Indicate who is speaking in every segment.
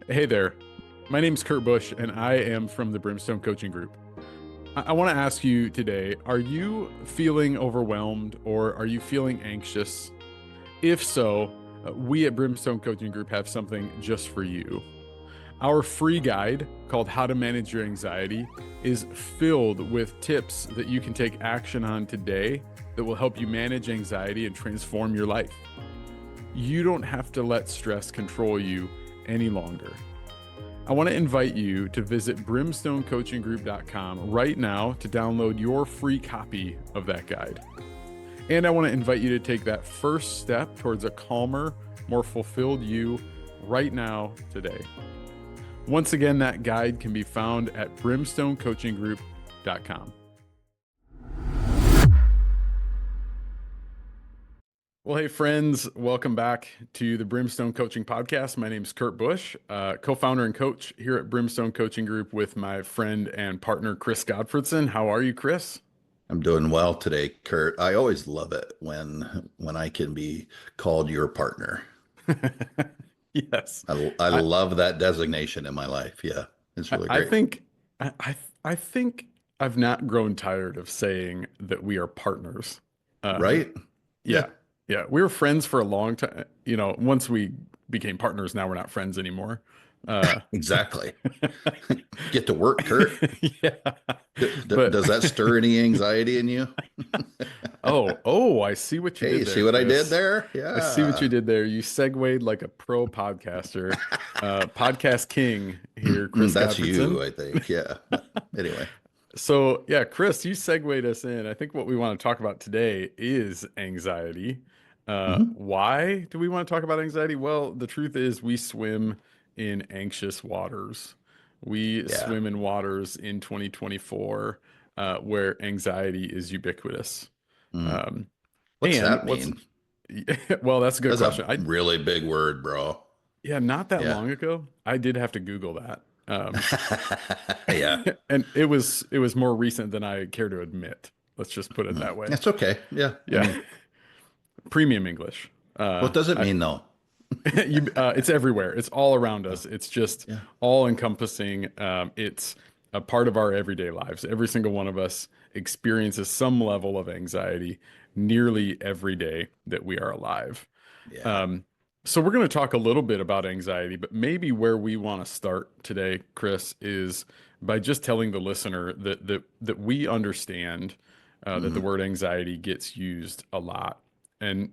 Speaker 1: Hey there. My name's Kurt Busch, and I am from the Brimstone Coaching Group. I want to ask you today, are you feeling overwhelmed or are you feeling anxious? If so, we at Brimstone Coaching Group have something just for you. Our free guide called How to Manage Your Anxiety is filled with tips that you can take action on today that will help you manage anxiety and transform your life. You don't have to let stress control you any longer. I want to invite you to visit brimstonecoachinggroup.com right now to download your free copy of that guide. And I want to invite you to take that first step towards a calmer, more fulfilled you right now, today. Once again, that guide can be found at brimstonecoachinggroup.com. Well, hey, friends, welcome back to the Brimstone Coaching Podcast. My name is Kurt Busch, co-founder and coach here at Brimstone Coaching Group with my friend and partner, Chris Godfredson. How are you, Chris?
Speaker 2: I'm doing well today, Kurt. I always love it when I can be called your partner.
Speaker 1: Yes.
Speaker 2: I
Speaker 1: I,
Speaker 2: love that designation in my life. Yeah, it's
Speaker 1: I
Speaker 2: really
Speaker 1: I
Speaker 2: great.
Speaker 1: think I think I've not grown tired of saying that we are partners. Um,
Speaker 2: Right? Yeah,
Speaker 1: yeah, yeah, we were friends for a long time. Once we became partners, now we're not friends anymore. Uh,
Speaker 2: exactly. Get to work, Kurt.
Speaker 1: yeah, but
Speaker 2: Does that stir any anxiety in you?
Speaker 1: oh, I see what you
Speaker 2: Hey,
Speaker 1: did
Speaker 2: you
Speaker 1: there,
Speaker 2: see what I did
Speaker 1: Chris.
Speaker 2: there?
Speaker 1: I see what you
Speaker 2: Yeah.
Speaker 1: did there. You segued like a pro podcaster, podcast king here, Chris
Speaker 2: That's
Speaker 1: Godfredson.
Speaker 2: you, I think. Yeah. But anyway.
Speaker 1: So, yeah, Chris, you segued us in. I think what we want to talk about today is anxiety.
Speaker 2: Mhm.
Speaker 1: Why do we want to talk about anxiety? Well, the truth is, we swim in anxious waters. We
Speaker 2: Yeah.
Speaker 1: swim in waters in 2024 where anxiety is ubiquitous.
Speaker 2: Mm.
Speaker 1: Um,
Speaker 2: What's
Speaker 1: and
Speaker 2: that
Speaker 1: what's,
Speaker 2: mean?
Speaker 1: well, that's a good
Speaker 2: That's a
Speaker 1: question.
Speaker 2: really big word, bro.
Speaker 1: Yeah, not that
Speaker 2: Yeah.
Speaker 1: long ago, I did have to Google that.
Speaker 2: Yeah.
Speaker 1: And it was more recent than I care to admit. Let's just put it that way.
Speaker 2: That's okay. Yeah. I
Speaker 1: Yeah,
Speaker 2: mean,
Speaker 1: premium English.
Speaker 2: what does it
Speaker 1: I
Speaker 2: mean though?
Speaker 1: it's everywhere. It's all around
Speaker 2: Oh,
Speaker 1: us. It's just
Speaker 2: yeah.
Speaker 1: all encompassing. It's a part of our everyday lives. Every single one of us experiences some level of anxiety nearly every day that we are alive.
Speaker 2: Yeah.
Speaker 1: Um, so we're going to talk a little bit about anxiety, but maybe where we want to start today, Chris, is by just telling the listener that we understand that the
Speaker 2: Hmm.
Speaker 1: word anxiety gets used a lot, and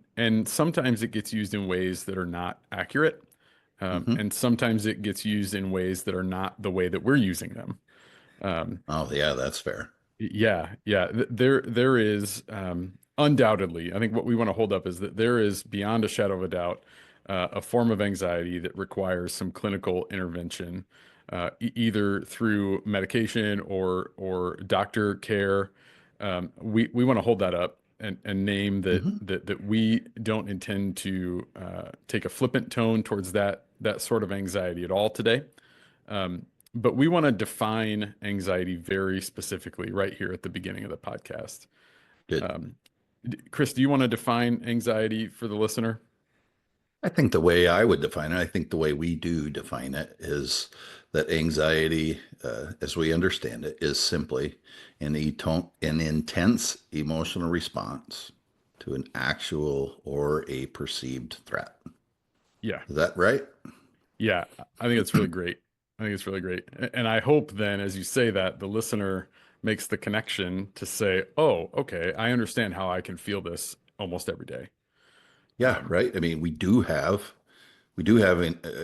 Speaker 1: sometimes it gets used in ways that are not accurate,
Speaker 2: Hmm.
Speaker 1: and sometimes it gets used in ways that are not the way that we're using them. Um,
Speaker 2: Oh, yeah, that's fair.
Speaker 1: yeah, yeah. There is undoubtedly. I think what we want to hold up is that there is beyond a shadow of a doubt a form of anxiety that requires some clinical intervention, either through medication or doctor care. We want to hold that up and name that
Speaker 2: Hmm.
Speaker 1: that we don't intend to take a flippant tone towards that sort of anxiety at all today. Um, but we want to define anxiety very specifically right here at the beginning of the podcast.
Speaker 2: Good.
Speaker 1: Um, Chris, do you want to define anxiety for the listener?
Speaker 2: I think the way I would define it, I think the way we do define it is that anxiety, as we understand it, is simply an intense emotional response to an actual or a perceived threat.
Speaker 1: Yeah.
Speaker 2: Is that right?
Speaker 1: Yeah. I think it's really great. I think it's really great. And I hope then, as you say that, the listener makes the connection to say, oh, okay, I understand how I can feel this almost every day.
Speaker 2: Yeah,
Speaker 1: Um,
Speaker 2: right. I mean, we do have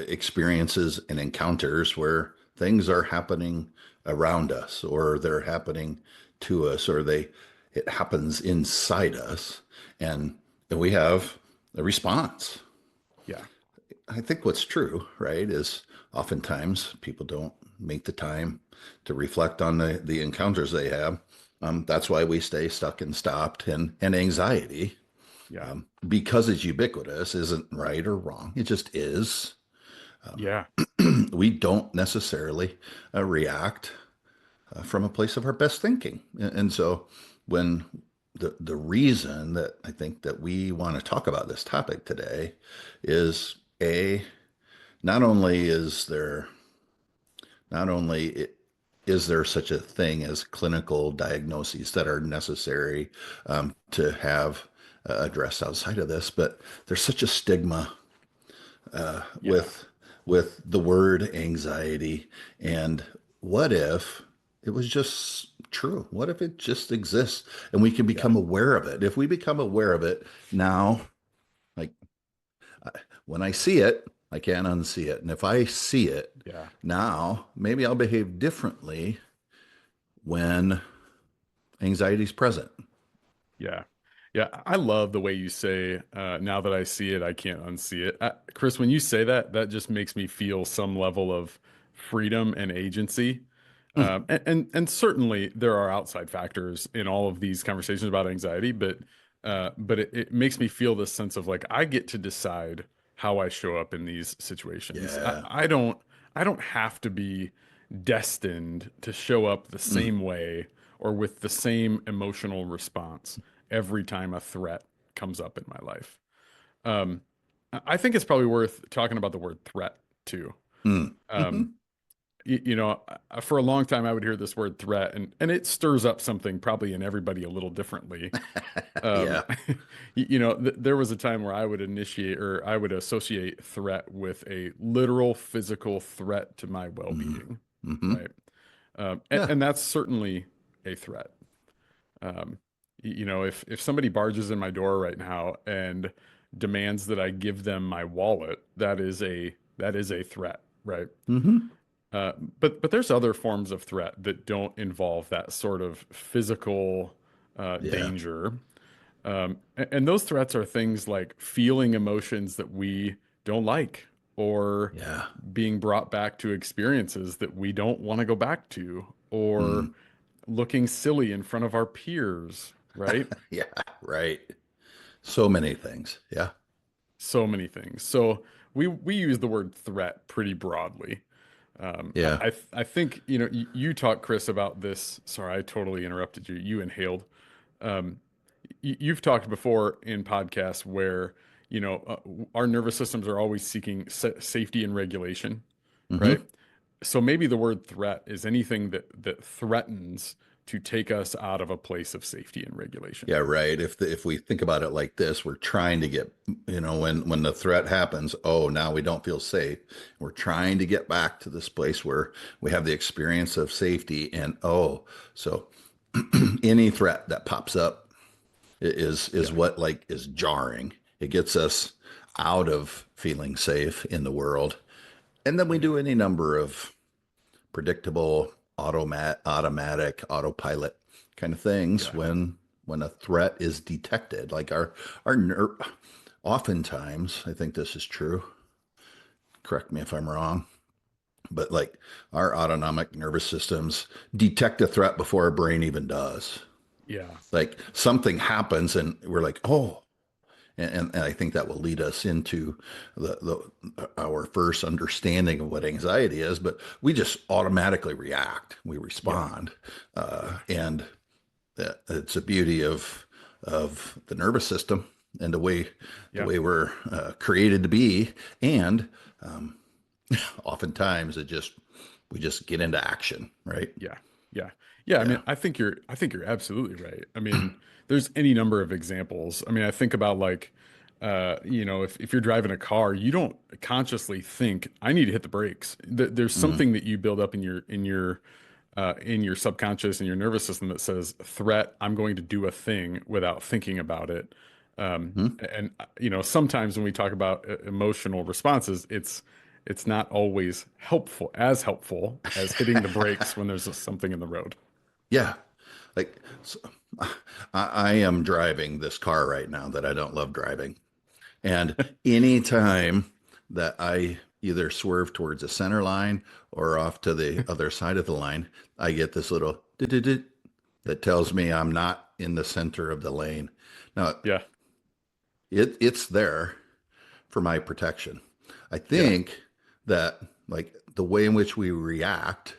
Speaker 2: experiences and encounters where things are happening around us or they're happening to us or they it happens inside us and we have a response.
Speaker 1: yeah.
Speaker 2: I think what's true, right, is oftentimes people don't make the time to reflect on the encounters they have. That's why we stay stuck and stopped and anxiety
Speaker 1: Yeah.
Speaker 2: because it's ubiquitous isn't right or wrong. It just is.
Speaker 1: Yeah.
Speaker 2: We don't necessarily react from a place of our best thinking. And so when the reason that I think that we want to talk about this topic today is a not only is there not only i- is there such a thing as clinical diagnoses that are necessary to have addressed outside of this, but there's such a stigma uh,
Speaker 1: Yeah.
Speaker 2: with with the word anxiety. And what if it was just true? What if it just exists and we can
Speaker 1: Yeah.
Speaker 2: become aware of it? If we become aware of it now, like when I see it, I can't unsee it. And if I see it
Speaker 1: Yeah.
Speaker 2: now, maybe I'll behave differently when anxiety is present.
Speaker 1: Yeah. Yeah. I love the way you say, now that I see it, I can't unsee it. Chris, when you say that, that just makes me feel some level of freedom and agency.
Speaker 2: Hmm.
Speaker 1: And certainly there are outside factors in all of these conversations about anxiety, but it makes me feel this sense of like I get to decide how I show up in these situations.
Speaker 2: Yeah.
Speaker 1: I don't have to be destined to show up the
Speaker 2: Mm.
Speaker 1: same way or with the same emotional response every time a threat comes up in my life. Um, I think it's probably worth talking about the word threat too.
Speaker 2: Mm.
Speaker 1: Um, for a long time, I would hear this word threat, and it stirs up something probably in everybody a little differently.
Speaker 2: Yeah.
Speaker 1: Um, there was a time where I would initiate or I would associate threat with a literal physical threat to my
Speaker 2: Mm.
Speaker 1: well-being,
Speaker 2: Hmm.
Speaker 1: right?
Speaker 2: Yeah.
Speaker 1: And that's certainly a threat. Um, if somebody barges in my door right now and demands that I give them my wallet, that is a threat, right?
Speaker 2: Hmm.
Speaker 1: Uh, but there's other forms of threat that don't involve that sort of physical
Speaker 2: Yeah.
Speaker 1: danger. And those threats are things like feeling emotions that we don't like, or
Speaker 2: Yeah.
Speaker 1: being brought back to experiences that we don't want to go back to, or
Speaker 2: Mm.
Speaker 1: looking silly in front of our peers, right?
Speaker 2: Yeah. Right. So many things. Yeah.
Speaker 1: So many things. So we use the word threat pretty broadly.
Speaker 2: Yeah.
Speaker 1: I think you talked, Chris, about this. Sorry, I totally interrupted you. You inhaled. Um, you've talked before in podcasts where our nervous systems are always seeking safety and regulation, right?
Speaker 2: Hmm.
Speaker 1: So maybe the word threat is anything that threatens to take us out of a place of safety and regulation.
Speaker 2: Yeah, right. If we think about it like this, we're trying to get, when the threat happens, oh, now we don't feel safe. We're trying to get back to this place where we have the experience of safety, and oh, so any threat that pops up is
Speaker 1: Yeah,
Speaker 2: what like is jarring. It gets us out of feeling safe in the world. And then we
Speaker 1: yeah,
Speaker 2: do any number of predictable automatic autopilot kind of things
Speaker 1: yeah,
Speaker 2: when a threat is detected. Like our oftentimes, I think this is true. Correct me if I'm wrong, but like our autonomic nervous systems detect a threat before our brain even does.
Speaker 1: yeah,
Speaker 2: Like something happens and we're like, oh, and I think that will lead us into our first understanding of what anxiety is. But we just automatically react, we
Speaker 1: yeah,
Speaker 2: respond,
Speaker 1: yeah,
Speaker 2: and it's a beauty of the nervous system and the
Speaker 1: yeah,
Speaker 2: way we're created to be. And oftentimes, it just we just get into action, right?
Speaker 1: yeah, yeah, yeah. I mean,
Speaker 2: Yeah.
Speaker 1: I think you're absolutely right. I mean, there's any number of examples. I mean, I think about like, if you're driving a car, you don't consciously think I need to hit the brakes. There's
Speaker 2: Mm-hmm.
Speaker 1: something that you build up in your subconscious and your nervous system that says threat, I'm going to do a thing without thinking about it. And sometimes when we talk about emotional responses, it's not always helpful as hitting the brakes when there's something in the road.
Speaker 2: Yeah. Like, so, I am driving this car right now that I don't love driving. And anytime that I either swerve towards the center line or off to the other side of the line, I get this little that tells me I'm not in the center of the lane. Now,
Speaker 1: Yeah,
Speaker 2: it's there for my protection. I
Speaker 1: yeah,
Speaker 2: think that like the way in which we react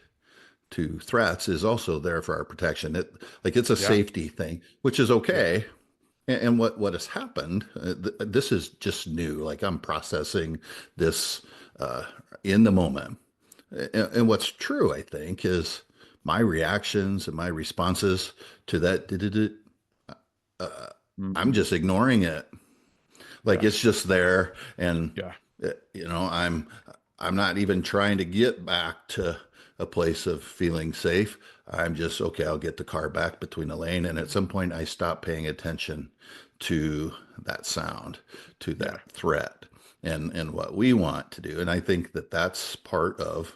Speaker 2: to threats is also there for our protection. It's a
Speaker 1: yeah,
Speaker 2: safety thing, which is
Speaker 1: yeah,
Speaker 2: okay. And what has happened? This is just new. Like I'm processing this uh, in the moment. And what's true, I think, is my reactions and my responses to that, I'm
Speaker 1: Mhm.
Speaker 2: just ignoring it. Like
Speaker 1: Yeah.
Speaker 2: it's just there, and
Speaker 1: Yeah.
Speaker 2: I'm not even trying to get back to a place of feeling safe. I'm just okay. I'll get the car back between the lane, and at some point, I stop paying attention to that sound, to
Speaker 1: Yeah.
Speaker 2: that threat, and what we want to do. And I think that that's part of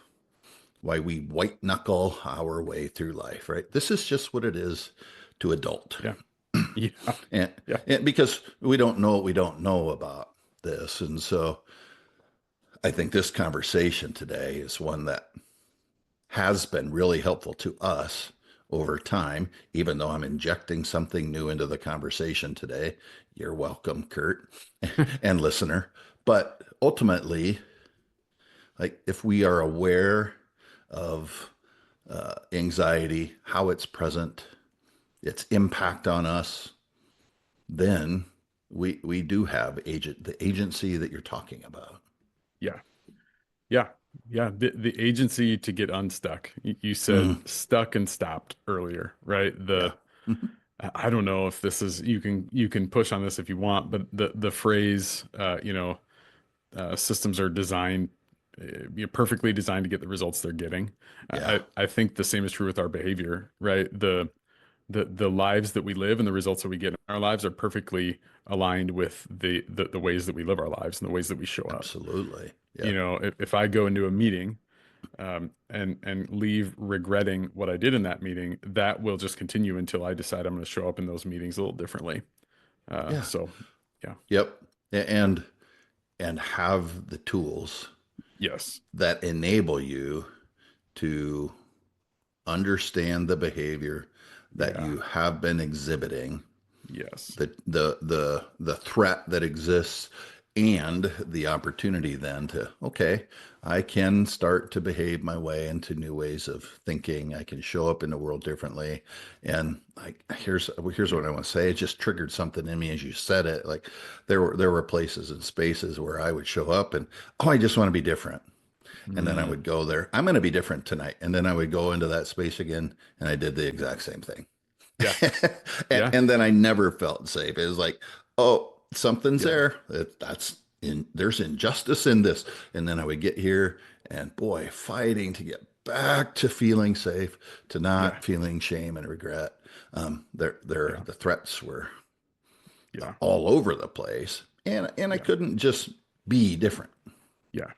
Speaker 2: why we white knuckle our way through life, right? This is just what it is to adult.
Speaker 1: Yeah. Yeah.
Speaker 2: And,
Speaker 1: Yeah.
Speaker 2: and because we don't know what we don't know about this. And so I think this conversation today is one that has been really helpful to us over time, even though I'm injecting something new into the conversation today. You're welcome, Kurt and listener. But ultimately, like if we are aware of anxiety, how it's present, its impact on us, then we do have the agency that you're talking about.
Speaker 1: Yeah. Yeah. Yeah. The agency to get unstuck. You said
Speaker 2: Mm,
Speaker 1: stuck and stopped earlier, right?
Speaker 2: yeah. Mhm.
Speaker 1: I don't know if this is, you can push on this if you want, but the phrase, systems are designed, perfectly designed to get the results they're getting.
Speaker 2: Yeah,
Speaker 1: I think the same is true with our behavior, right? The lives that we live and the results that we get in our lives are perfectly aligned with the ways that we live our lives and the ways that we show up.
Speaker 2: absolutely.
Speaker 1: You
Speaker 2: Yeah.
Speaker 1: know, if I go into a meeting, and leave regretting what I did in that meeting, that will just continue until I decide I'm going to show up in those meetings a little differently.
Speaker 2: Yeah.
Speaker 1: So, yeah,
Speaker 2: Yep. And have the tools
Speaker 1: yes,
Speaker 2: that enable you to understand the behavior that
Speaker 1: yeah,
Speaker 2: you have been exhibiting,
Speaker 1: yes,
Speaker 2: the threat that exists, and the opportunity then to, okay, I can start to behave my way into new ways of thinking. I can show up in the world differently. And like here's what I want to say. It just triggered something in me as you said it. Like there were places and spaces where I would show up and, oh, I just want to be different. And then I
Speaker 1: mm,
Speaker 2: would go there. I'm going to be different tonight. And then I would go into that space again and I did the exact same thing.
Speaker 1: yeah,
Speaker 2: and,
Speaker 1: yeah,
Speaker 2: and then I never felt safe. It was like, oh, something's
Speaker 1: yeah,
Speaker 2: there. That's there's injustice in this. And then I would get here and boy, fighting to get back to feeling safe, to
Speaker 1: yeah,
Speaker 2: not feeling shame and regret.
Speaker 1: yeah,
Speaker 2: The threats were
Speaker 1: yeah,
Speaker 2: all over the place. And I
Speaker 1: yeah,
Speaker 2: couldn't just be different.
Speaker 1: yeah.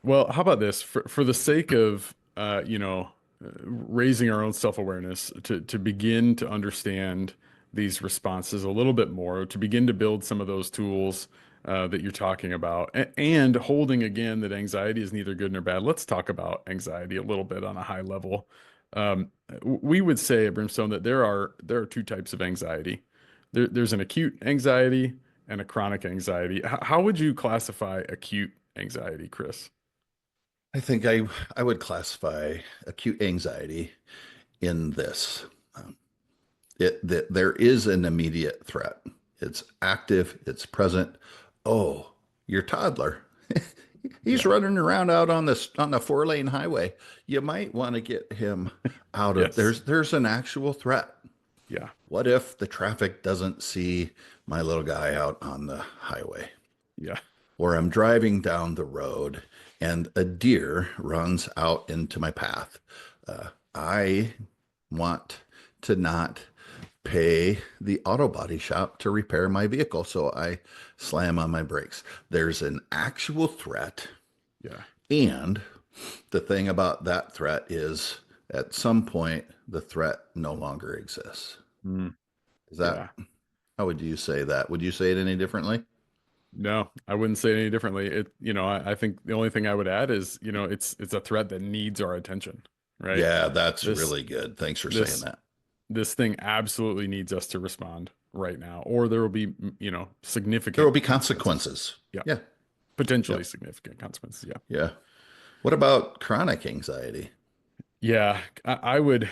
Speaker 1: Well, how about this? For the sake of raising our own self-awareness to begin to understand these responses a little bit more, to begin to build some of those tools that you're talking about, and holding again that anxiety is neither good nor bad. Let's talk about anxiety a little bit on a high level. We would say at Brimstone that there are two types of anxiety. There's an acute anxiety and a chronic anxiety. How would you classify acute anxiety, Chris?
Speaker 2: I think I would classify acute anxiety in this. Um, it that there is an immediate threat. It's active, it's present. Oh, your toddler. He's
Speaker 1: Yeah.
Speaker 2: running around out on the 4-lane highway. You might want to get him out of
Speaker 1: Yes.
Speaker 2: there's an actual threat.
Speaker 1: Yeah.
Speaker 2: What if the traffic doesn't see my little guy out on the highway?
Speaker 1: Yeah.
Speaker 2: Or I'm driving down the road and a deer runs out into my path. I want to not pay the auto body shop to repair my vehicle, so I slam on my brakes. There's an actual threat,
Speaker 1: Yeah.
Speaker 2: and the thing about that threat is at some point the threat no longer exists.
Speaker 1: Mm,
Speaker 2: Is that
Speaker 1: yeah.
Speaker 2: how would you say that? Would you say it any differently?
Speaker 1: No, I wouldn't say it any differently. I think the only thing I would add is, it's a threat that needs our attention, right?
Speaker 2: Yeah, that's
Speaker 1: This
Speaker 2: really good. Thanks for saying
Speaker 1: this
Speaker 2: that.
Speaker 1: this thing absolutely needs us to respond right now, or there will be,
Speaker 2: There will
Speaker 1: significant
Speaker 2: be
Speaker 1: consequences.
Speaker 2: consequences.
Speaker 1: Yeah.
Speaker 2: Yeah.
Speaker 1: Potentially
Speaker 2: Yep.
Speaker 1: significant consequences. Yeah.
Speaker 2: Yeah. What about chronic anxiety?
Speaker 1: Yeah, I would,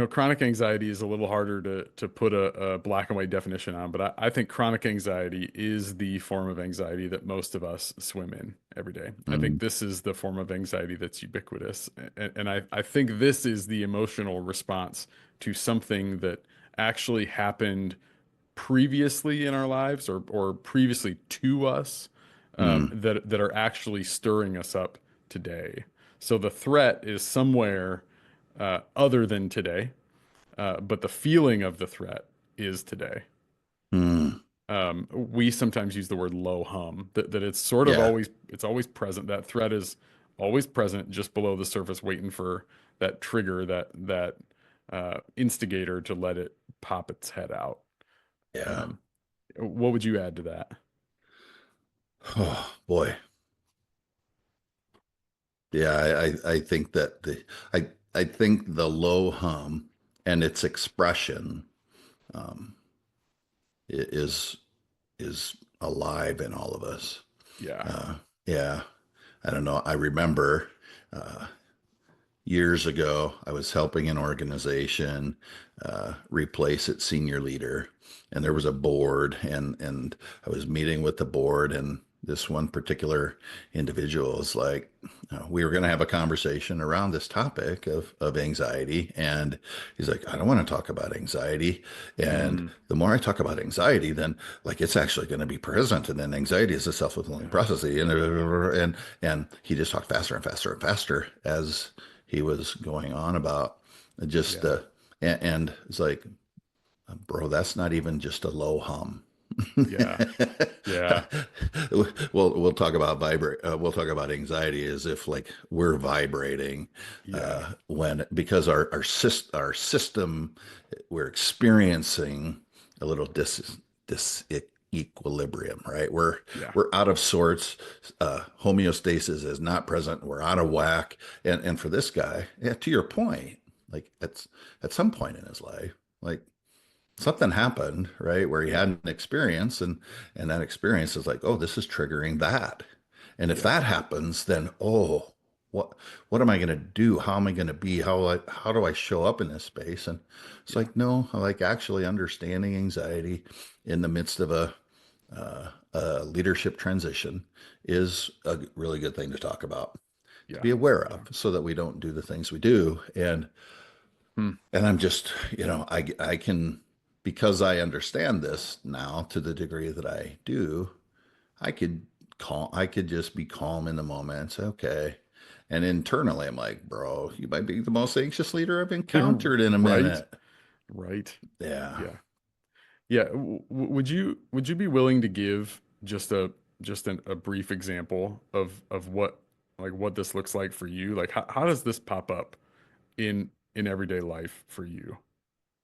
Speaker 1: chronic anxiety is a little harder to put a black and white definition on, but I think chronic anxiety is the form of anxiety that most of us swim in every day. I think
Speaker 2: Mm,
Speaker 1: this is the form of anxiety that's ubiquitous. And I think this is the emotional response to something that actually happened previously in our lives or previously to us,
Speaker 2: mm,
Speaker 1: that are actually stirring us up today. So the threat is somewhere other than today, but the feeling of the threat is today.
Speaker 2: mm.
Speaker 1: We sometimes use the word low hum, that it's sort of
Speaker 2: Yeah,
Speaker 1: always present. That threat is always present just below the surface, waiting for that trigger, that instigator to let it pop its head out.
Speaker 2: yeah.
Speaker 1: Um, what would you add to that?
Speaker 2: Oh boy. Yeah, I think that I think the low hum and its expression um, is alive in all of us.
Speaker 1: Yeah.
Speaker 2: Uh, yeah, I don't know. I remember uh, years ago, I was helping an organization replace its senior leader, and there was a board, and I was meeting with the board, and this one particular individual was like, we were going to have a conversation around this topic of anxiety, and he's like, I don't want to talk about anxiety, and
Speaker 1: Mm,
Speaker 2: the more I talk about anxiety, then like it's actually going to be present, and then anxiety is a self-fulfilling
Speaker 1: yeah.
Speaker 2: prophecy, and he just talked faster and faster and faster as he was going on about just
Speaker 1: Yeah.
Speaker 2: and it's like, bro, that's not even just a low hum.
Speaker 1: Yeah. Yeah.
Speaker 2: We'll talk about vibrate. We'll talk about anxiety as if like we're vibrating
Speaker 1: Yeah.
Speaker 2: when because our system we're experiencing a little dis equilibrium, right?
Speaker 1: Yeah.
Speaker 2: We're out of sorts. Homeostasis is not present. We're out of whack. And for this guy, yeah, to your point, like at some point in his life, like something happened, right, where he
Speaker 1: Yeah.
Speaker 2: had an experience, and that experience is like, oh, this is triggering that. And if
Speaker 1: Yeah.
Speaker 2: that happens, then oh, what what am I going to do? How am I going to be? How do I show up in this space? And it's
Speaker 1: Yeah.
Speaker 2: like, no, I like actually understanding anxiety in the midst of a leadership transition is a really good thing to talk about, to
Speaker 1: Yeah.
Speaker 2: be aware
Speaker 1: Yeah.
Speaker 2: of, so that we don't do the things we do.
Speaker 1: Hmm.
Speaker 2: And I'm just, I can, because I understand this now to the degree that I do, I could I could just be calm in the moment and say, okay. And internally, I'm like, bro, you might be the most anxious leader I've encountered in a
Speaker 1: Right.
Speaker 2: minute.
Speaker 1: Right.
Speaker 2: Yeah.
Speaker 1: Yeah. Yeah. Would you be willing to give a brief example of what this looks like for you? Like how does this pop up in everyday life for you?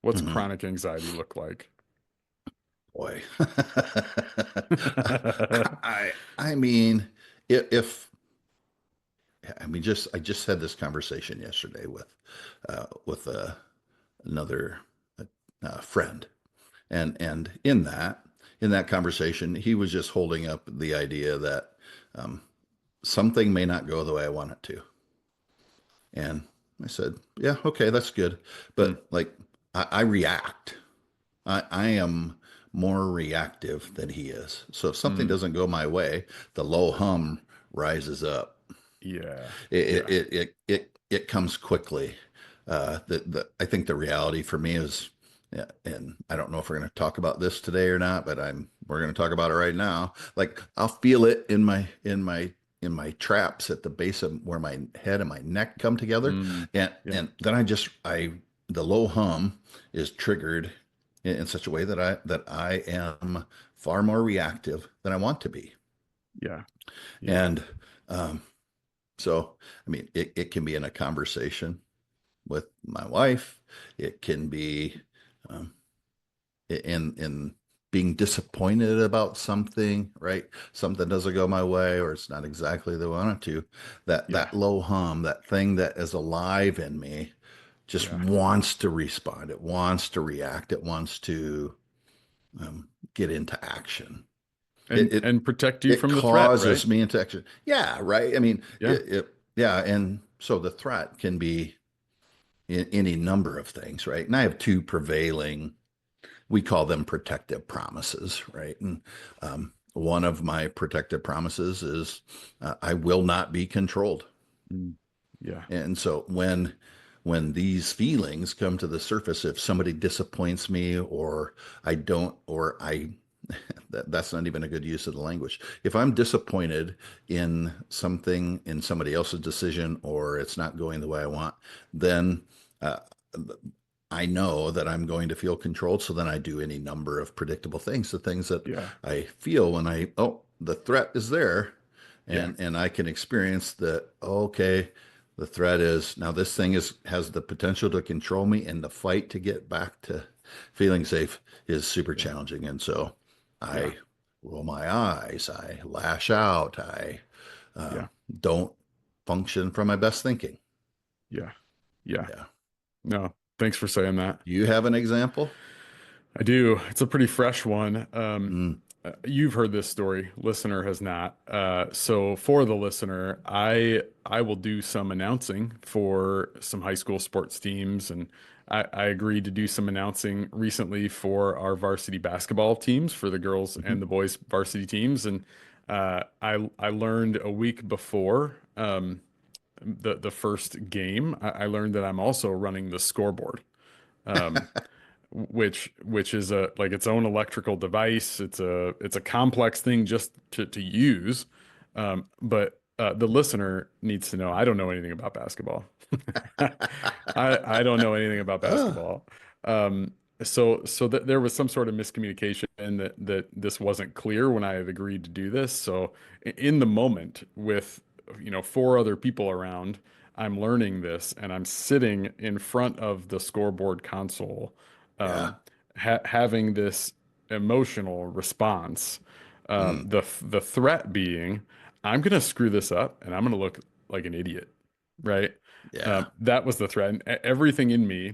Speaker 1: What's
Speaker 2: Mhm.
Speaker 1: chronic anxiety look like?
Speaker 2: Boy. I mean, if I mean, I just had this conversation yesterday with another friend, and in that conversation, he was just holding up the idea that um, something may not go the way I want it to, and I said, yeah, okay, that's good,
Speaker 1: Hmm.
Speaker 2: but like I react. I am more reactive than he is. So if something
Speaker 1: Hmm.
Speaker 2: doesn't go my way, the low hum rises up.
Speaker 1: Yeah.
Speaker 2: it
Speaker 1: Yeah.
Speaker 2: it it it comes quickly. I think the reality for me is, yeah, and I don't know if we're going to talk about this today or not, but we're going to talk about it right now. Like I'll feel it in my traps at the base of where my head and my neck come together,
Speaker 1: Hmm. Yeah.
Speaker 2: and then I the low hum is triggered in such a way that I am far more reactive than I want to be,
Speaker 1: Yeah. Yeah.
Speaker 2: and um, so, I mean, it can be in a conversation with my wife. It can be um, in being disappointed about something, right? Something doesn't go my way, or it's not exactly the way I want it to.
Speaker 1: Yeah.
Speaker 2: That low hum, that thing that is alive in me, just
Speaker 1: Yeah.
Speaker 2: wants to respond. It wants to react. It wants to get into action. It,
Speaker 1: And
Speaker 2: it
Speaker 1: and protect you
Speaker 2: it
Speaker 1: from the threat, right?
Speaker 2: causes me into action. Yeah, right. I mean,
Speaker 1: Yeah.
Speaker 2: yeah, and so the threat can be. in any number of things, right? And I have two prevailing, we call them protective promises, right? And one of my protective promises is I will not be controlled.
Speaker 1: Mm. Yeah.
Speaker 2: And so when these feelings come to the surface, if somebody disappoints me or I don't, or I that's not even a good use of the language. If I'm disappointed in something, in somebody else's decision, or it's not going the way I want, then uh, I know that I'm going to feel controlled. So then I do any number of predictable things, the things that
Speaker 1: Yeah.
Speaker 2: I feel when oh, the threat is there,
Speaker 1: Yeah.
Speaker 2: and I can experience that. Okay, the threat is now this thing has the potential to control me, and the fight to get back to feeling safe is super
Speaker 1: Yeah.
Speaker 2: challenging. And so
Speaker 1: Yeah.
Speaker 2: I roll my eyes, I lash out, I
Speaker 1: Yeah.
Speaker 2: don't function from my best thinking.
Speaker 1: Yeah. Yeah.
Speaker 2: Yeah.
Speaker 1: No, thanks for saying that.
Speaker 2: Do you have an example?
Speaker 1: I do. It's a pretty fresh one.
Speaker 2: Mm,
Speaker 1: You've heard this story. Listener has not. So for the listener, I will do some announcing for some high school sports teams, and I agreed to do some announcing recently for our varsity basketball teams, for the girls
Speaker 2: mhm.
Speaker 1: and the boys varsity teams, and I learned a week before the first game, I learned that I'm also running the scoreboard. Um, which is a like its own electrical device. It's a complex thing just to use. But the listener needs to know I don't know anything about basketball. I don't know anything about
Speaker 2: Ah,
Speaker 1: basketball. Um, so that there was some sort of miscommunication that this wasn't clear when I had agreed to do this. So in the moment with four other people around, I'm learning this and I'm sitting in front of the scoreboard console,
Speaker 2: yeah.
Speaker 1: um, having this emotional response.
Speaker 2: Mm,
Speaker 1: The threat being, I'm gonna screw this up and I'm gonna look like an idiot, right?
Speaker 2: yeah.
Speaker 1: That was the threat, and everything in me,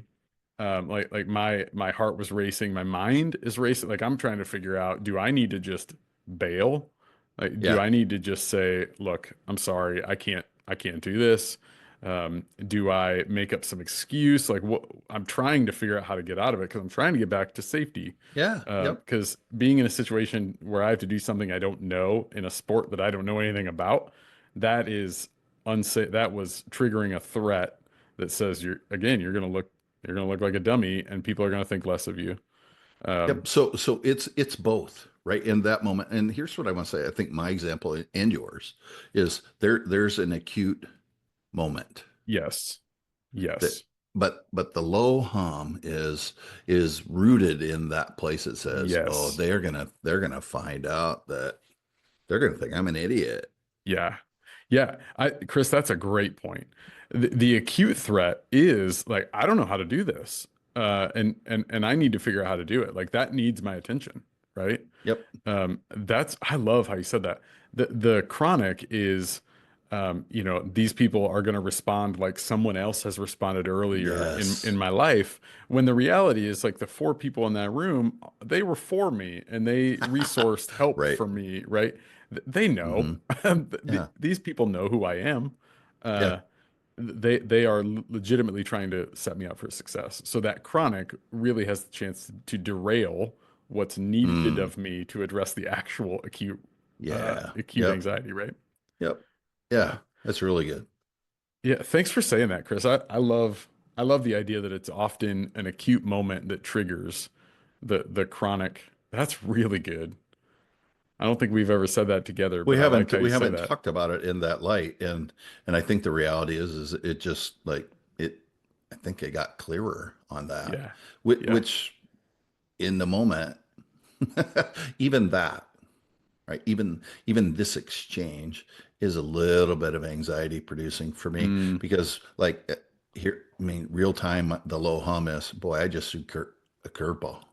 Speaker 1: like my heart was racing, my mind is racing. Like I'm trying to figure out, do I need to just bail? Like, do
Speaker 2: Yeah.
Speaker 1: I need to just say, look, I'm sorry, I can't do this? Do I make up some excuse? Like, what I'm trying to figure out how to get out of it because I'm trying to get back to safety.
Speaker 2: Yeah. Yep.
Speaker 1: Because being in a situation where I have to do something I don't know in a sport that I don't know anything about, that is unsafe. That was triggering a threat that says you're gonna look like a dummy and people are gonna think less of you. Um,
Speaker 2: Yep. So it's both, right? In that moment. And here's what I want to say. I think my example and yours is there's an acute moment
Speaker 1: yes,
Speaker 2: that
Speaker 1: yes,
Speaker 2: but the low hum is rooted in that place that says, oh,
Speaker 1: yes,
Speaker 2: they're gonna find out that they're gonna think I'm an idiot.
Speaker 1: yeah, yeah. Chris, that's a great point. The acute threat is like, I don't know how to do this, and I need to figure out how to do it. Like that needs my attention, right?
Speaker 2: Yep.
Speaker 1: That's I love how you said that. The chronic is, these people are going to respond like someone else has responded earlier in
Speaker 2: Yes.
Speaker 1: my life. When the reality is like the four people in that room, they were for me and they resourced help
Speaker 2: Right.
Speaker 1: for me, right? They know.
Speaker 2: Hmm. Yeah.
Speaker 1: These people know who I am.
Speaker 2: Yeah.
Speaker 1: Uh, they are legitimately trying to set me up for success. So that chronic really has the chance to derail what's needed
Speaker 2: Mm.
Speaker 1: of me to address the actual
Speaker 2: Yeah.
Speaker 1: acute
Speaker 2: Yep.
Speaker 1: anxiety, right?
Speaker 2: Yep.
Speaker 1: Yeah.
Speaker 2: Yeah. That's really good.
Speaker 1: Yeah, thanks for saying that, Chris. I love the idea that it's often an acute moment that triggers the chronic. That's really good. I don't think we've ever said that together, but I like how you
Speaker 2: We
Speaker 1: say
Speaker 2: haven't
Speaker 1: that.
Speaker 2: talked about it in that light, and I think the reality is it just like it. I think it got clearer on that,
Speaker 1: Yeah. Yeah.
Speaker 2: which in the moment, even that, right? Even this exchange is a little bit of anxiety producing for me
Speaker 1: Mm.
Speaker 2: because here, I mean, real time, the low hum is, boy, I just threw a curveball,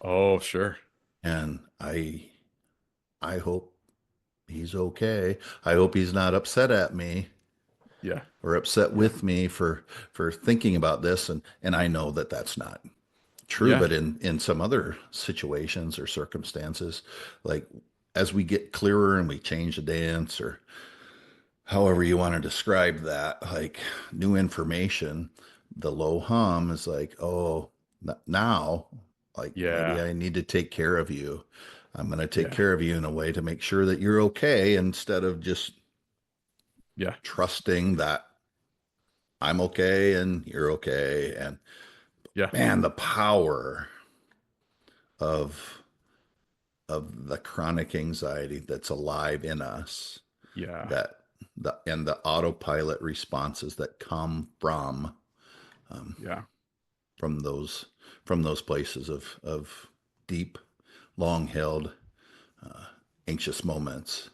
Speaker 1: Oh, sure.
Speaker 2: and I hope he's okay. I hope he's not upset at me
Speaker 1: Yeah.
Speaker 2: or upset
Speaker 1: Yeah.
Speaker 2: with me for thinking about this, and I know that that's not true,
Speaker 1: Yeah.
Speaker 2: but in some other situations or circumstances, like as we get clearer and we change the dance or however you want to describe that, like new information, the low hum is like, oh, now, like maybe
Speaker 1: Yeah.
Speaker 2: I need to take care of you. I'm going to take
Speaker 1: Yeah.
Speaker 2: care of you in a way to make sure that you're okay instead of just
Speaker 1: Yeah.
Speaker 2: trusting that I'm okay and you're okay. And
Speaker 1: Yeah.
Speaker 2: man, the power of the chronic anxiety that's alive in us,
Speaker 1: Yeah.
Speaker 2: that the autopilot responses that come um,
Speaker 1: Yeah.
Speaker 2: from those places of deep, long held, uh, anxious moments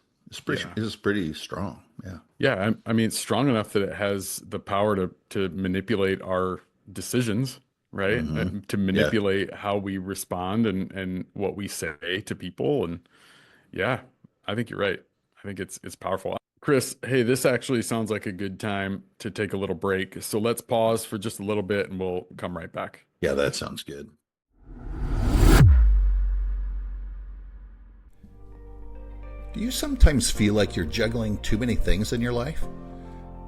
Speaker 1: Yeah.
Speaker 2: is pretty strong. Yeah.
Speaker 1: Yeah. I mean, it's strong enough that it has the power to manipulate our decisions, right?
Speaker 2: Mm-hmm.
Speaker 1: To
Speaker 2: Yeah.
Speaker 1: manipulate how we respond and what we say to people. And yeah, I think you're right. I think it's powerful. Chris, hey, this actually sounds like a good time to take a little break. So let's pause for just a little bit and we'll come right back.
Speaker 2: Yeah, that sounds good. Do you sometimes feel like you're juggling too many things in your life?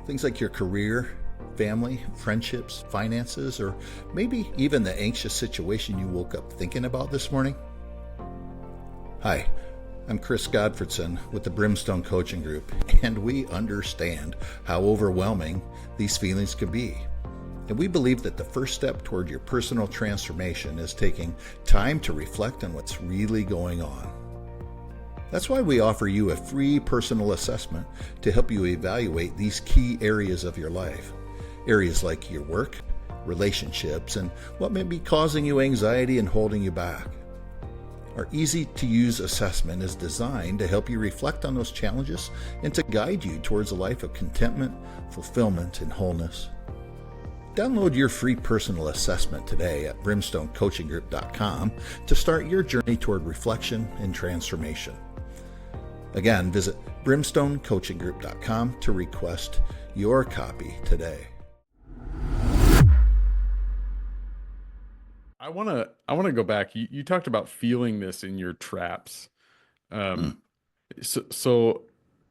Speaker 2: Things like your career, family, friendships, finances, or maybe even the anxious situation you woke up thinking about this morning? Hi, I'm Chris Godfredson with the Brimstone Coaching Group, and we understand how overwhelming these feelings can be. And we believe that the first step toward your personal transformation is taking time to reflect on what's really going on. That's why we offer you a free personal assessment to help you evaluate these key areas of your life. Areas like your work, relationships, and what may be causing you anxiety and holding you back. Our easy to use assessment is designed to help you reflect on those challenges and to guide you towards a life of contentment, fulfillment, and wholeness. Download your free personal assessment today at brimstonecoachinggroup.com to start your journey toward reflection and transformation. Again, visit brimstonecoachinggroup.com to request your copy today.
Speaker 1: I want to go back. You talked about feeling this in your traps. Um,
Speaker 2: Mm.
Speaker 1: so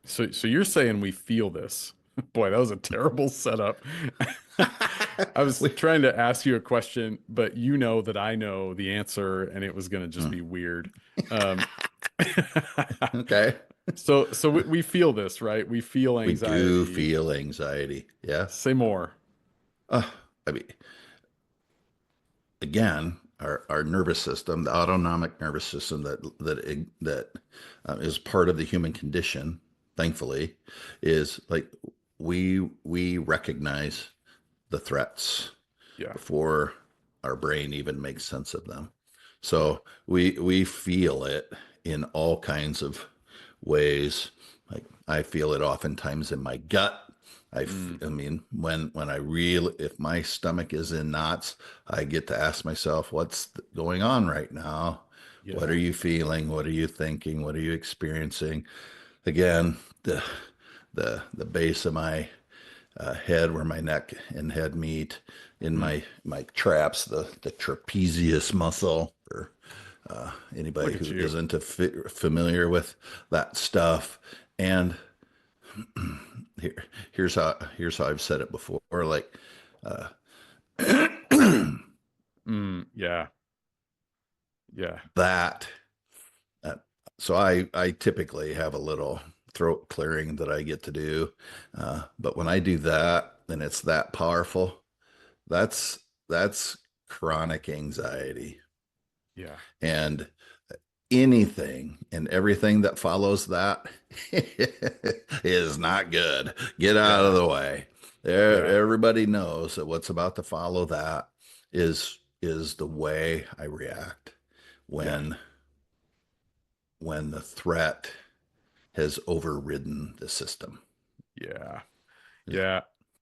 Speaker 1: so so you're saying we feel this. Boy, that was a terrible setup. I was
Speaker 2: We-
Speaker 1: trying to ask you a question, but you know that I know the answer, and it was going to just
Speaker 2: mm.
Speaker 1: be weird. Um,
Speaker 2: Okay.
Speaker 1: so we feel this, right? We feel
Speaker 2: We do
Speaker 1: anxiety.
Speaker 2: feel anxiety. Yeah.
Speaker 1: Say more.
Speaker 2: Uh, I mean, again, our nervous system, the autonomic nervous system that is part of the human condition, thankfully, is like we recognize the threats
Speaker 1: Yeah.
Speaker 2: before our brain even makes sense of them. So we feel it in all kinds of ways. Like I feel it oftentimes in my gut.
Speaker 1: Mm,
Speaker 2: I mean, when I really, if my stomach is in knots, I get to ask myself, what's going on right now? What are
Speaker 1: yeah.
Speaker 2: you feeling? What are you thinking? What are you experiencing? Again, the base of my head, where my neck and head meet, in
Speaker 1: Mm,
Speaker 2: my traps, the trapezius muscle, or
Speaker 1: look
Speaker 2: anybody
Speaker 1: at
Speaker 2: who
Speaker 1: you.
Speaker 2: isn't familiar with that stuff. And here, here's how I've said it before. Like uh,
Speaker 1: Yeah. Yeah.
Speaker 2: that. Uh, so I typically have a little throat clearing that I get to do, but when I do that and it's that powerful, that's that's chronic anxiety.
Speaker 1: Yeah.
Speaker 2: And anything and everything that follows that is not good. Get out of
Speaker 1: Yeah.
Speaker 2: the way.
Speaker 1: Yeah.
Speaker 2: Everybody knows that what's about to follow that is the way I react
Speaker 1: Yeah.
Speaker 2: when the threat has overridden the system.
Speaker 1: Yeah. Yeah.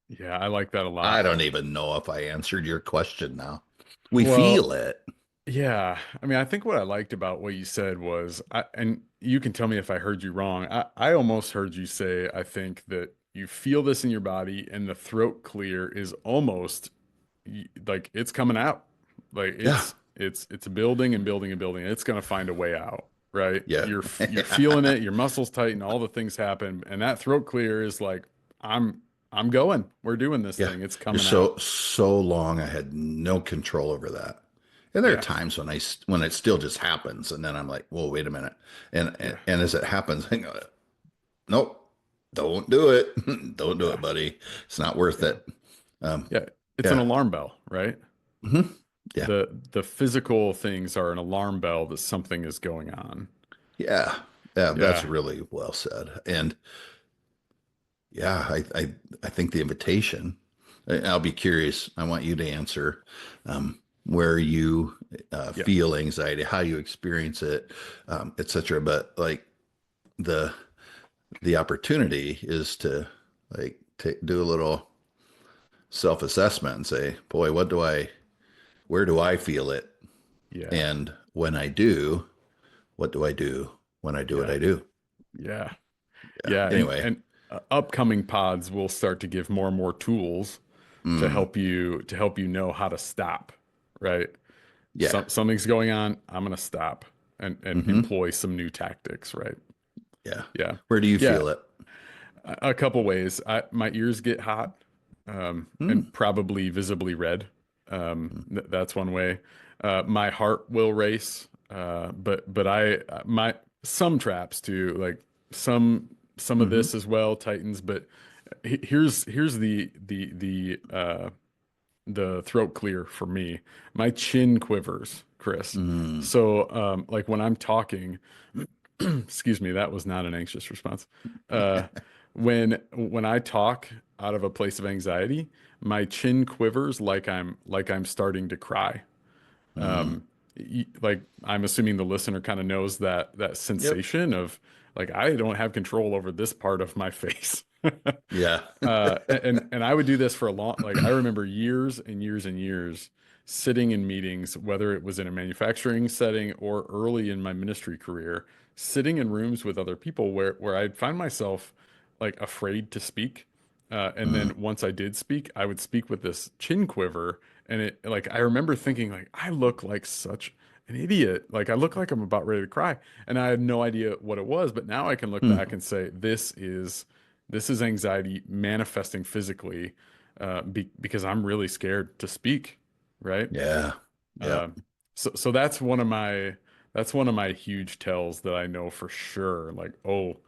Speaker 1: Yeah. I like that a
Speaker 2: I
Speaker 1: lot.
Speaker 2: don't even know if I answered your question now. We
Speaker 1: Well,
Speaker 2: feel it.
Speaker 1: yeah. I mean, I think what I liked about what you said was, and you can tell me if I heard you wrong. I almost heard you say, I think that you feel this in your body and the throat clear is almost like it's coming out. Like
Speaker 2: Yeah.
Speaker 1: it's building and building and building. It's going to find a way out, right?
Speaker 2: Yeah.
Speaker 1: You're feeling it, your muscles tighten, all the things happen, and that throat clear is like I'm I'm going. We're doing this
Speaker 2: Yeah.
Speaker 1: thing. It's
Speaker 2: For
Speaker 1: coming out.
Speaker 2: so long, I had no control over that. And there are
Speaker 1: Yeah.
Speaker 2: times when when it still just happens, and then I'm like, "Whoa, wait a minute!" And
Speaker 1: Yeah.
Speaker 2: and as it happens, I go, "Nope, don't do it. Don't do
Speaker 1: Yeah.
Speaker 2: it, buddy. It's not worth
Speaker 1: Yeah.
Speaker 2: it." Um,
Speaker 1: Yeah. It's an
Speaker 2: yeah,
Speaker 1: alarm bell, right?
Speaker 2: hmm yeah,
Speaker 1: The physical things are an alarm bell that something is going on.
Speaker 2: yeah, yeah. That's
Speaker 1: Yeah.
Speaker 2: really well said. And yeah, I think the invitation. I'll be curious. I want you to answer where you
Speaker 1: Yeah.
Speaker 2: feel anxiety, how you experience it, etc. But like the the opportunity is to like do a little self assessment and say, boy, where do I feel it?
Speaker 1: Yeah.
Speaker 2: And when I do, what do I do when I do what
Speaker 1: Yeah.
Speaker 2: I do?
Speaker 1: Yeah.
Speaker 2: Yeah.
Speaker 1: Yeah.
Speaker 2: Anyway,
Speaker 1: And upcoming pods will start to give more and more tools
Speaker 2: mm,
Speaker 1: to help you know how to stop, right?
Speaker 2: yeah.
Speaker 1: Something's going on, I'm gonna stop and
Speaker 2: Hmm.
Speaker 1: employ some new tactics, right?
Speaker 2: Yeah.
Speaker 1: Yeah.
Speaker 2: Where do you
Speaker 1: Yeah.
Speaker 2: feel it?
Speaker 1: A couple ways. My ears get hot,
Speaker 2: Mm,
Speaker 1: and probably visibly red. That's one way. My heart will race, but my some traps too, like some some of
Speaker 2: hmm
Speaker 1: this as well tightens. But here's the throat clear for me. My chin quivers, Chris.
Speaker 2: mm,
Speaker 1: So like when I'm talking. Excuse me, that was not an anxious response. Uh, when I talk out of a place of anxiety, my chin quivers like I'm starting to cry.
Speaker 2: mm.
Speaker 1: Like I'm assuming the listener kind of knows that
Speaker 2: Yep.
Speaker 1: sensation of like I don't have control over this part of my face.
Speaker 2: Yeah.
Speaker 1: And I would do this for a long, like I remember years and years and years sitting in meetings, whether it was in a manufacturing setting or early in my ministry career, sitting in rooms with other people where I'd find myself like afraid to speak. And then
Speaker 2: Mm,
Speaker 1: once I did speak, I would speak with this chin quiver. And it like I remember thinking like I look like such an idiot. Like I look like I'm about ready to cry. And I had no idea what it was, but now I can look back
Speaker 2: mm.
Speaker 1: and say this is anxiety manifesting physically because I'm really scared to speak, right?
Speaker 2: Yeah. Yeah.
Speaker 1: Uh, so that's one of my huge tells that I know for sure. Like, oh,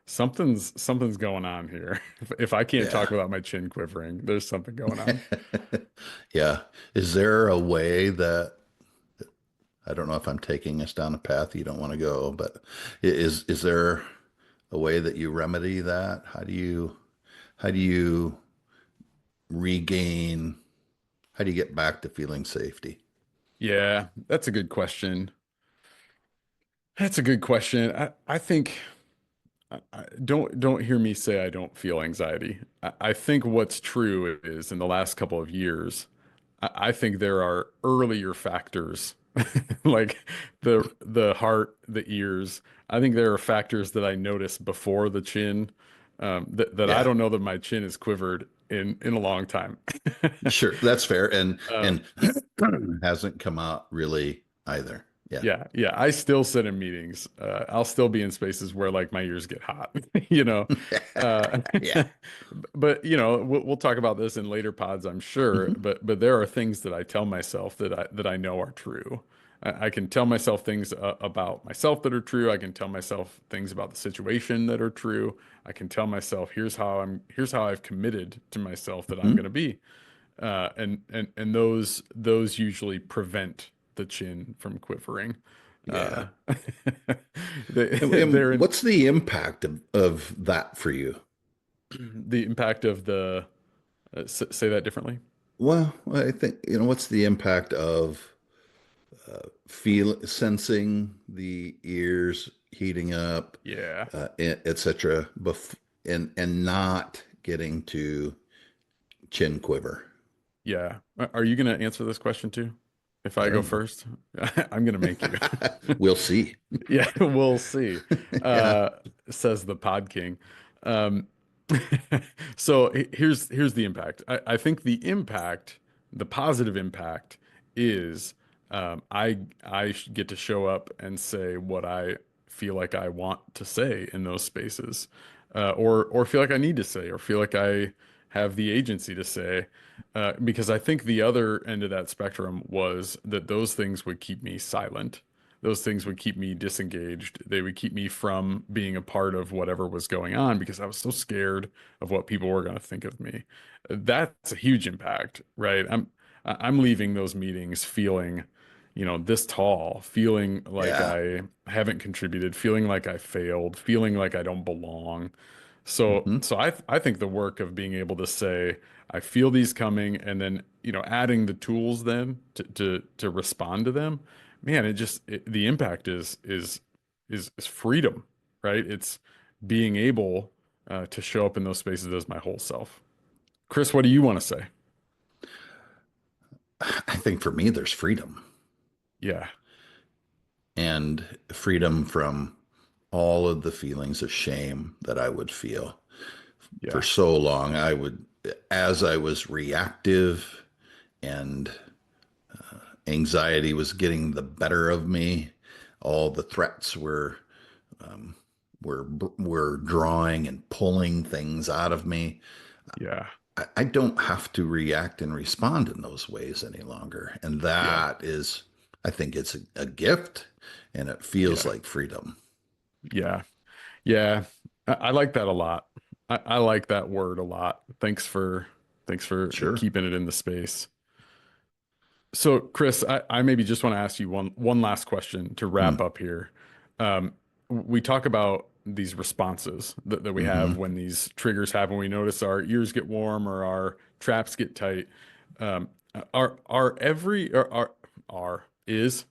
Speaker 1: something's going on here. If I can't talk
Speaker 2: Yeah.
Speaker 1: without my chin quivering, there's something going on.
Speaker 2: Yeah. Is there a way that I don't know if I'm taking us down a path you don't want to go, but is there a way that you remedy that? How do you regain how do you get back to feeling safety?
Speaker 1: Yeah, that's a good question. That's a good question. I think don't hear me say I don't feel anxiety. I think what's true is in the last couple of years, I think there are earlier factors like the heart, the ears. I think there are factors that I notice before the chin that I
Speaker 2: Yeah.
Speaker 1: don't know that my chin has quivered in a long time.
Speaker 2: Sure. That's fair.
Speaker 1: Uh,
Speaker 2: And hasn't come out really either. Yeah.
Speaker 1: Yeah, yeah. I still sit in meetings. I'll still be in spaces where like my ears get hot, you know. Uh,
Speaker 2: Yeah.
Speaker 1: but you know, we'll talk about this in later pods, I'm sure.
Speaker 2: Hmm.
Speaker 1: But there are things that I tell myself that I know are true. I can tell myself things about myself that are true. I can tell myself things about the situation that are true. I can tell myself here's how I've committed to myself that I'm going to
Speaker 2: Hmm.
Speaker 1: be and those usually prevent the chin from quivering.
Speaker 2: Yeah.
Speaker 1: Uh, they're
Speaker 2: And
Speaker 1: in
Speaker 2: what's the impact of that for you?
Speaker 1: the impact of the say that differently.
Speaker 2: Well, I think, what's the impact of feel sensing the ears heating up,
Speaker 1: Yeah,
Speaker 2: etc. And not getting to chin quiver.
Speaker 1: yeah. Are you going to answer this question too? If
Speaker 2: I
Speaker 1: I go
Speaker 2: don't know.
Speaker 1: first, I'm going to make you.
Speaker 2: We'll see.
Speaker 1: Yeah, we'll see.
Speaker 2: Yeah.
Speaker 1: Uh, says the Pod King. Um, so here's the impact. I think the impact, the positive impact, is get to show up and say what I feel like I want to say in those spaces, or feel like I need to say, or feel like I have the agency to say, because I think the other end of that spectrum was that those things would keep me silent. Those things would keep me disengaged. They would keep me from being a part of whatever was going on because I was so scared of what people were going to think of me. That's a huge impact, right? I'm leaving those meetings feeling, this tall, feeling like
Speaker 2: Yeah.
Speaker 1: I haven't contributed, feeling like I failed, feeling like I don't belong. So,
Speaker 2: Hmm.
Speaker 1: so I think the work of being able to say, I feel these coming, and then, adding the tools then to respond to them, man, the impact is freedom, right? It's being able to show up in those spaces as my whole self. Chris, what do you want to say?
Speaker 2: I think for me, there's freedom,
Speaker 1: Yeah,
Speaker 2: and freedom from all of the feelings of shame that I would feel. For
Speaker 1: yeah,
Speaker 2: so long, as I was reactive and anxiety was getting the better of me, all the threats were drawing and pulling things out of me.
Speaker 1: yeah,
Speaker 2: I don't have to react and respond in those ways any longer. And
Speaker 1: yeah,
Speaker 2: that is, I think it's a gift, and it feels
Speaker 1: yeah,
Speaker 2: like freedom.
Speaker 1: yeah, yeah. I like that a lot. I like that word a lot. Thanks for
Speaker 2: Sure.
Speaker 1: keeping it in the space. So, Chris, I maybe just want to ask you one last question to wrap
Speaker 2: Mm.
Speaker 1: up here. We talk about these responses that we have
Speaker 2: Hmm.
Speaker 1: when these triggers happen. We notice our ears get warm or our traps get tight. Are every are is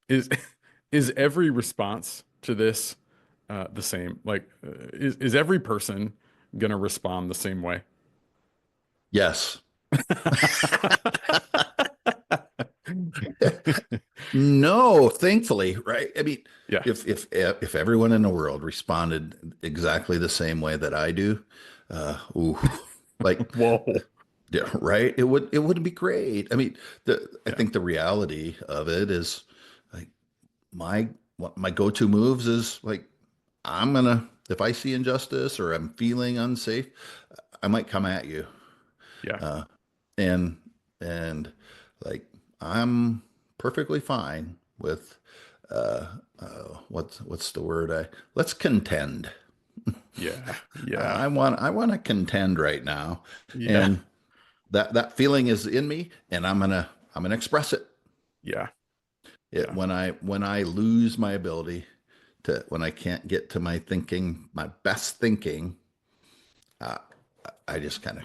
Speaker 1: is every response to this the same? Like, is every person gonna respond the same way?
Speaker 2: Yes. No, thankfully, right? I mean,
Speaker 1: Yeah.
Speaker 2: if everyone in the world responded exactly the same way that I do, ooh, like,
Speaker 1: Whoa.
Speaker 2: yeah, right? It would be great. I mean, I
Speaker 1: Yeah.
Speaker 2: think the reality of it is like my my go-to moves is like I'm gonna if I see injustice or I'm feeling unsafe, I might come at you.
Speaker 1: Yeah.
Speaker 2: Uh, and and like I'm perfectly fine with what's the word? I let's contend.
Speaker 1: Yeah. Yeah.
Speaker 2: I want to contend right now,
Speaker 1: Yeah.
Speaker 2: and that feeling is in me, and I'm gonna express it.
Speaker 1: Yeah.
Speaker 2: It
Speaker 1: Yeah.
Speaker 2: when I lose my ability to when I can't get to my thinking, my best thinking, uh, I just kind of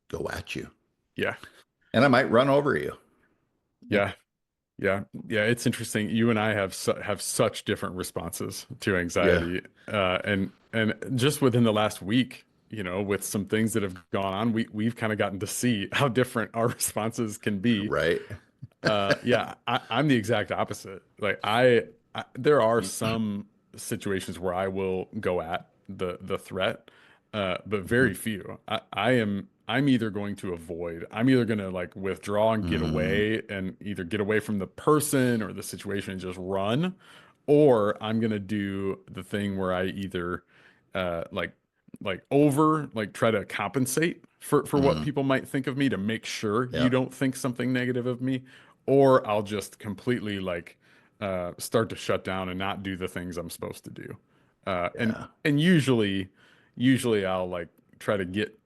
Speaker 2: go at you,
Speaker 1: Yeah.
Speaker 2: and I might run over you. Yeah,
Speaker 1: Yeah. Yeah. Yeah. It's interesting. You and I have such different responses to
Speaker 2: yeah,
Speaker 1: anxiety. And just within the last week, with some things that have gone on, we've kind of gotten to see how different our responses can be.
Speaker 2: right.
Speaker 1: Yeah, I'm the exact opposite. Like there are some situations where I will go at the threat, but very few. I'm either going to avoid. I'm either going to like withdraw and get
Speaker 2: Mm,
Speaker 1: away, and either get away from the person or the situation and just run, or I'm going to do the thing where I either like try to compensate for what
Speaker 2: mm,
Speaker 1: people might think of me to make sure you
Speaker 2: yeah,
Speaker 1: don't think something negative of me, or I'll just completely like start to shut down and not do the things I'm supposed to do. And
Speaker 2: yeah.
Speaker 1: and usually I'll like try to get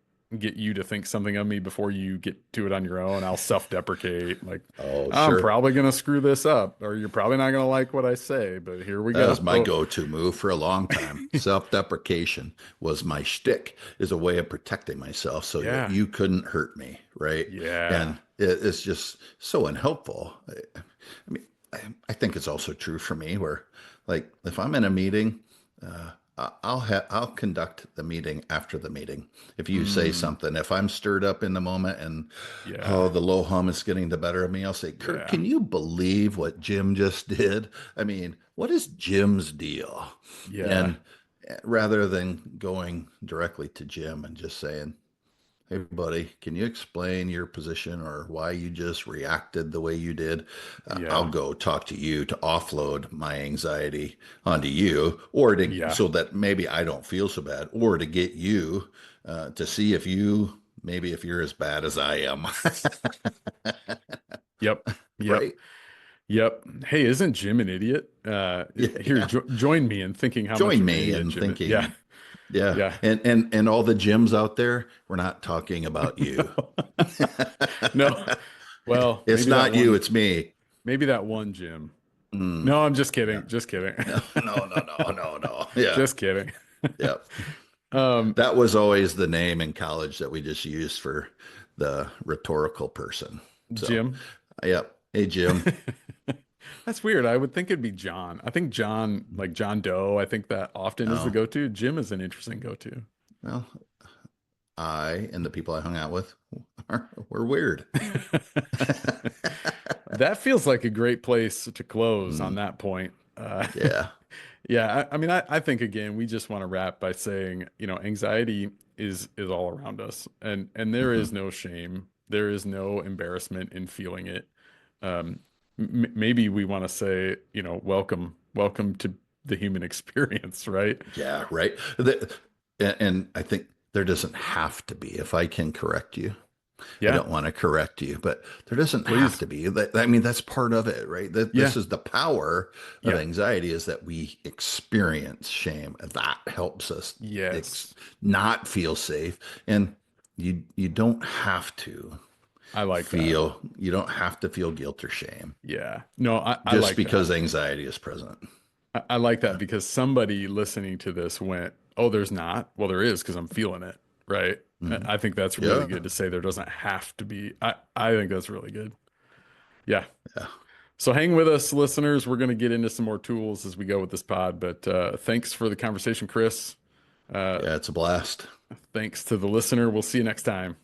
Speaker 1: you to think something of me before you get to it on your own. I'll self-deprecate, like,
Speaker 2: Oh,
Speaker 1: I'm
Speaker 2: sure.
Speaker 1: probably gonna screw this up, or you're probably not gonna like what I say, but here we
Speaker 2: That was
Speaker 1: go.
Speaker 2: my
Speaker 1: Oh,
Speaker 2: go-to move for a long time. Self-deprecation was my shtick, is a way of protecting myself so that
Speaker 1: yeah,
Speaker 2: you couldn't hurt me, right?
Speaker 1: yeah,
Speaker 2: And it's just so unhelpful. I mean, I think it's also true for me where, like, if I'm in a meeting, I'll conduct the meeting after the meeting. If you say
Speaker 1: mm,
Speaker 2: something, if I'm stirred up in the moment and
Speaker 1: yeah,
Speaker 2: oh, the low hum is getting the better of me, I'll say, Kurt,
Speaker 1: yeah,
Speaker 2: can you believe what Jim just did? I mean, what is Jim's deal?
Speaker 1: yeah,
Speaker 2: And rather than going directly to Jim and just saying, hey, buddy, can you explain your position or why you just reacted the way you did? I'll
Speaker 1: yeah,
Speaker 2: go talk to you to offload my anxiety onto you, or
Speaker 1: yeah,
Speaker 2: so that maybe I don't feel so bad, or to get you to see if you maybe if you're as bad as I am.
Speaker 1: Yep. Yep.
Speaker 2: Right?
Speaker 1: Yep. Hey, isn't Jim an idiot? Here,
Speaker 2: Yeah.
Speaker 1: join me in thinking how much
Speaker 2: Join
Speaker 1: of an
Speaker 2: me
Speaker 1: idiot
Speaker 2: in
Speaker 1: Jim is. Yeah.
Speaker 2: thinking, yeah.
Speaker 1: Yeah.
Speaker 2: And all the gyms out there, we're not talking about you.
Speaker 1: No. Well,
Speaker 2: It's not you, it's me.
Speaker 1: maybe that one Jim.
Speaker 2: Mm,
Speaker 1: No, I'm just
Speaker 2: yeah.
Speaker 1: kidding. Just kidding.
Speaker 2: No, no, no, no, no, no. Yeah.
Speaker 1: Just kidding.
Speaker 2: Yeah.
Speaker 1: Um,
Speaker 2: That was always the name in college that we just used for the rhetorical person. So,
Speaker 1: Jim.
Speaker 2: yep. Hey, Jim.
Speaker 1: That's weird. I would think it'd be John. I think John, like John Doe, I think that often is the
Speaker 2: No.
Speaker 1: go-to. Jim is an interesting go-to.
Speaker 2: Well, I and the people I hung out with were weird.
Speaker 1: That feels like a great place to close on
Speaker 2: Mm,
Speaker 1: that point.
Speaker 2: yeah.
Speaker 1: Yeah, I mean, I think again, we just want to wrap by saying, anxiety is all around us, and there is
Speaker 2: Hmm.
Speaker 1: no shame, there is no embarrassment in feeling it. Um, m Maybe we want to say, welcome to the human experience, right?
Speaker 2: Yeah, right. And I think there doesn't have to be, if I can correct you. I
Speaker 1: Yeah,
Speaker 2: don't want to correct you, but there doesn't have
Speaker 1: please.
Speaker 2: to be. I mean, that's part of it, right? That
Speaker 1: Yeah,
Speaker 2: this is the power of
Speaker 1: yeah,
Speaker 2: anxiety is that we experience shame. That helps us
Speaker 1: yes.
Speaker 2: not feel safe. And you don't have to
Speaker 1: I like that.
Speaker 2: you don't have to feel guilt or shame
Speaker 1: Yeah, no, I
Speaker 2: just
Speaker 1: like that.
Speaker 2: because anxiety is present.
Speaker 1: I like that
Speaker 2: Yeah.
Speaker 1: because somebody listening to this went, "Oh, there's not." Well, there is because I'm feeling it, right?
Speaker 2: Mhm.
Speaker 1: I think that's really
Speaker 2: Yeah.
Speaker 1: good to say there doesn't have to be. I think that's really good. Yeah.
Speaker 2: Yeah.
Speaker 1: So hang with us, listeners. We're going to get into some more tools as we go with this pod, but thanks for the conversation, Chris. Uh,
Speaker 2: Yeah. It's a blast.
Speaker 1: Thanks to the listener. We'll see you next time.